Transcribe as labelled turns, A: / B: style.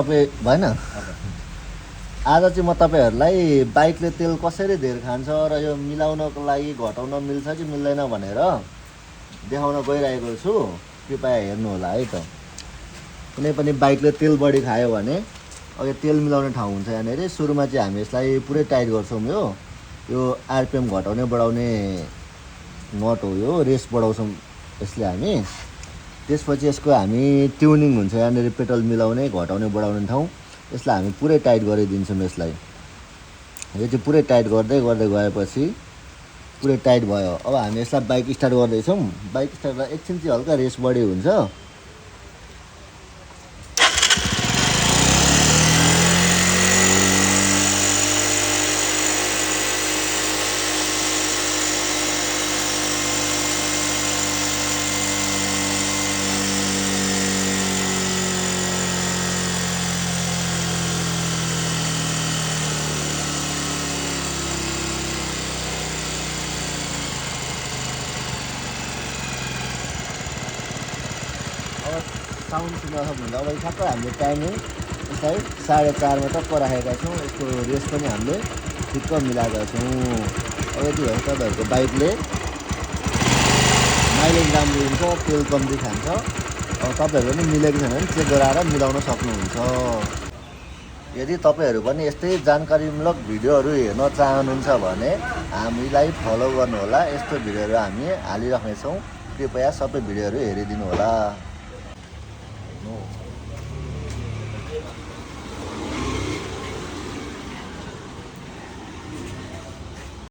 A: तपाईँ भएन आज चाहिँ म तपाईँहरूलाई बाइकले तेल कसरी धेर खान्छ र यो मिलाउनको लागि घटाउन मिल्छ कि मिल्दैन भनेर देखाउन गइरहेको छु। कृपया हेर्नु होला है त। कुनै पनि बाइकले तेल बढी खायो भने अब तेल मिलाउने ठाउँ हुन्छ यहाँनिर। सुरुमा चाहिँ हामी यसलाई पुरै टाइट गर्छौँ। यो आरपिएम घटाउने बढाउने नट हो, यो रेस बढाउँछौँ यसले हामी। त्यसपछि यसको हामी ट्युनिङ हुन्छ यहाँनिर, पेट्रोल मिलाउने घटाउने बढाउने ठाउँ। यसलाई हामी पुरै टाइट गरिदिन्छौँ। यसलाई यो चाहिँ पुरै टाइट गर्दै गर्दै गएपछि पुरै टाइट भयो। अब हामी यसलाई बाइक स्टार्ट गर्दैछौँ। बाइक स्टार्ट गर्दा एकछिन चाहिँ हल्का रेस बढी हुन्छ। अब साउन्ड सुन्न सक्नुहुन्छ। अब ठ्याक्कै हामीले टाइमिङ यसलाई 4:30मा टक्क राखेका छौँ। यसको रेस पनि हामीले ठिक्क मिलाएका छौँ। अब यति भयो तपाईँहरूको बाइकले माइलेज राम्रो हुन्छ, तेल कम्ती खान्छ। अब तपाईँहरू पनि मिलेको छैन भने चेक गराएर मिलाउन सक्नुहुन्छ। यदि तपाईँहरू पनि यस्तै जानकारीमूलक भिडियोहरू हेर्न चाहनुहुन्छ भने हामीलाई फलो गर्नुहोला। यस्तो भिडियोहरू हामी हालिराख्नेछौँ। कृपया सबै भिडियोहरू हेरिदिनु होला।